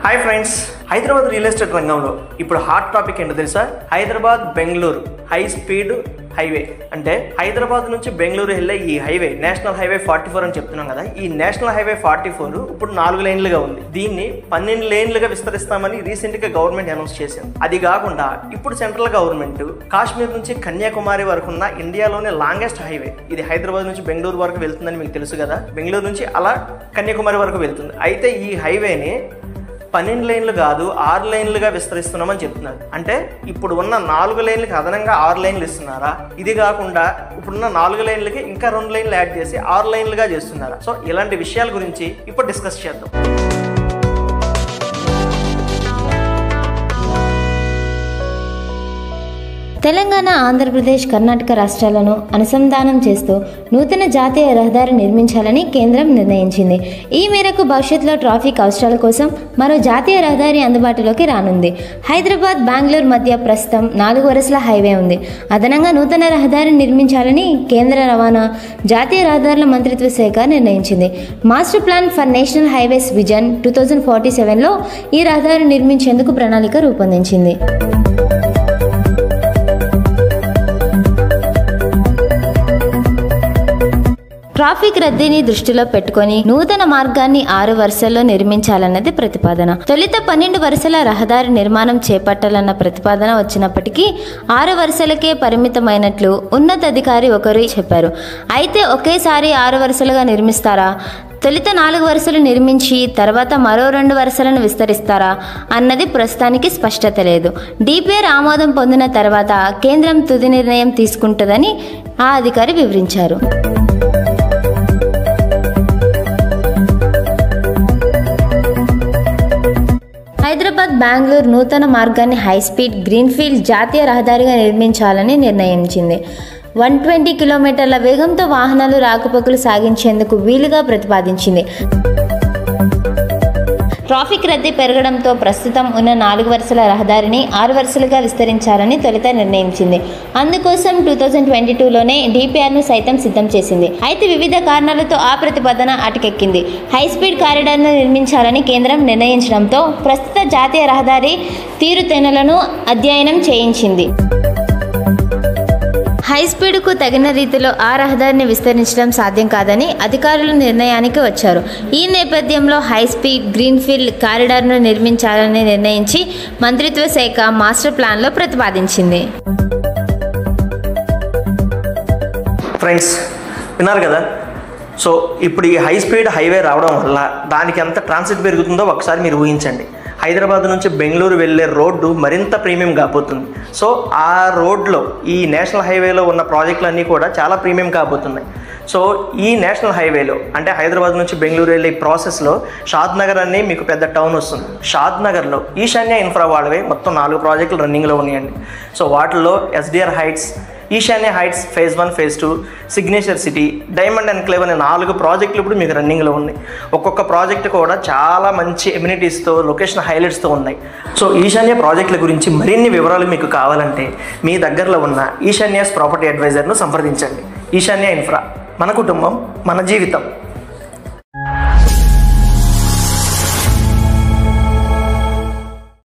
Hi friends, Hyderabad real estate రంగంలో ఇప్పుడు hot topic ఏంటో తెలుసా? Hyderabad Bengaluru high speed highway. అంటే హైదరాబాద్ నుంచి బెంగళూరు వెళ్ళే ఈ హైవే నేషనల్ హైవే 44 అని చెప్తున్నాం కదా. ఈ నేషనల్ హైవే 44 ఇప్పుడు 4 లేన్లుగా ఉంది. దీన్ని 12 లేన్లుగా విస్తరిస్తామని రీసెంట్ గా గవర్నమెంట్ అనౌన్స్ చేసింది. అది కాకుండా ఇప్పుడు సెంట్రల్ గవర్నమెంట్ కాశ్మీర్ నుంచి కన్యాకుమారి వరకు ఉన్న ఇండియాలోనే లాంగెస్ట్ హైవే ఇది హైదరాబాద్ నుంచి బెంగళూరు వరకు వెళ్తుందని మీకు తెలుసు కదా. బెంగళూరు నుంచి అలా కన్యాకుమారి వరకు వెళ్తుంది. అయితే ఈ హైవేని 12 లేన్లు కాదు 6 లేన్లుగా విస్తరిస్తున్నామని చెప్తున్నారు. అంటే ఇప్పుడు ఉన్న 4 లేన్లకి అదనంగా 6 లేన్లు ఇస్తున్నారా? ఇది కాకుండా ఇప్పుడున్న 4 లేన్లకి ఇంకా 2 లేన్లు యాడ్ చేసి 6 లేన్లుగా చేస్తున్నారా? సో ఇలాంటి విషయాల గురించి ఇప్పుడు డిస్కస్ చేద్దాం. తెలంగాణ, ఆంధ్రప్రదేశ్, కర్ణాటక రాష్ట్రాలను అనుసంధానం చేస్తూ నూతన జాతీయ రహదారి నిర్మించాలని కేంద్రం నిర్ణయించింది. ఈ మేరకు భవిష్యత్తులో ట్రాఫిక్ అవసరాల కోసం మరో జాతీయ రహదారి అందుబాటులోకి రానుంది. హైదరాబాద్, బెంగళూరు మధ్య ప్రస్తుతం 4 వరుసల హైవే ఉంది. అదనంగా నూతన రహదారిని నిర్మించాలని కేంద్ర రవాణా, జాతీయ రహదారుల మంత్రిత్వ శాఖ నిర్ణయించింది. Master plan for national highways vision 2047లో ఈ రహదారి నిర్మించేందుకు ప్రణాళిక రూపొందించింది. ట్రాఫిక్ రద్దీని దృష్టిలో పెట్టుకుని నూతన మార్గాన్ని 6 వరుసల్లో నిర్మించాలన్నది ప్రతిపాదన. తొలుత 12 వరుసల రహదారి నిర్మాణం చేపట్టాలన్న ప్రతిపాదన వచ్చినప్పటికీ 6 వరుసలకే పరిమితమైనట్లు ఉన్నతాధికారి ఒకరు చెప్పారు. అయితే ఒకేసారి 6 వరుసలుగా నిర్మిస్తారా? తొలుత 4 వరుసలు నిర్మించి తర్వాత మరో 2 వరుసలను విస్తరిస్తారా అన్నది ప్రస్తుతానికి స్పష్టత లేదు. డిపిఆర్ ఆమోదం పొందిన తర్వాత కేంద్రం తుది నిర్ణయం తీసుకుంటుందని ఆ అధికారి వివరించారు. హైదరాబాద్, బెంగళూరు నూతన మార్గాన్ని హైస్పీడ్ గ్రీన్ఫీల్డ్ జాతీయ రహదారిగా నిర్మించాలని నిర్ణయించింది. 120 కిలోమీటర్ల వేగంతో వాహనాలు రాకపోకలు సాగించేందుకు వీలుగా ప్రతిపాదించింది. ట్రాఫిక్ రద్దీ పెరగడంతో ప్రస్తుతం ఉన్న 4 వరుసల రహదారిని 6 వరుసలుగా విస్తరించాలని తొలుత నిర్ణయించింది. అందుకోసం 2022లోనే డిపిఆర్ను సైతం సిద్ధం చేసింది. అయితే వివిధ కారణాలతో ఆ ప్రతిపాదన అటకెక్కింది. హైస్పీడ్ కారిడార్ను నిర్మించాలని కేంద్రం నిర్ణయించడంతో ప్రస్తుత జాతీయ రహదారి తీరుతెన్నులను అధ్యయనం చేయించింది. హైస్పీడ్కు తగిన రీతిలో ఆ రహదారిని విస్తరించడం సాధ్యం కాదని అధికారులు నిర్ణయానికి వచ్చారు. ఈ నేపథ్యంలో హైస్పీడ్ గ్రీన్ఫీల్డ్ కారిడార్ను నిర్మించాలని నిర్ణయించి మంత్రిత్వ శాఖ మాస్టర్ ప్లాన్లో ప్రతిపాదించింది. ఫ్రెండ్స్ విన్నారు కదా. సో ఇప్పుడు ఈ హై స్పీడ్ హైవే రావడం వల్ల దానికి ఎంత ట్రాన్సిట్ పెరుగుతుందో ఒకసారి మీరు ఊహించండి. హైదరాబాద్ నుంచి బెంగళూరు వెళ్ళే రోడ్డు మరింత ప్రీమియం కాబోతుంది. సో ఆ రోడ్లో ఈ నేషనల్ హైవేలో ఉన్న ప్రాజెక్టులన్నీ కూడా చాలా ప్రీమియం కాబోతున్నాయి. సో ఈ నేషనల్ హైవేలో అంటే హైదరాబాద్ నుంచి బెంగళూరు వెళ్ళే ఈ ప్రాసెస్లో షాద్ నగర్ అని మీకు పెద్ద టౌన్ వస్తుంది. షాద్ నగర్లో ఈశాన్య ఇన్ఫ్రా వాళ్ళవే మొత్తం 4 ప్రాజెక్టులు రన్నింగ్లో ఉన్నాయండి. సో వాటిల్లో ఎస్డిఆర్ హైట్స్, ఈశాన్య heights phase 1, phase 2, signature city, diamond enclave అనే 4 ప్రాజెక్టులు ఇప్పుడు మీకు రన్నింగ్లో ఉన్నాయి. ఒక్కొక్క ప్రాజెక్ట్ కూడా చాలా మంచి ఎమ్యూనిటీస్తో, లొకేషన్ హైలైట్స్తో ఉన్నాయి. సో ఈశాన్య ప్రాజెక్టుల గురించి మరిన్ని వివరాలు మీకు కావాలంటే మీ దగ్గరలో ఉన్న ఈశాన్యాస్ ప్రాపర్టీ అడ్వైజర్ను సంప్రదించండి. ఈశాన్య ఇన్ఫ్రా, మన కుటుంబం మన జీవితం.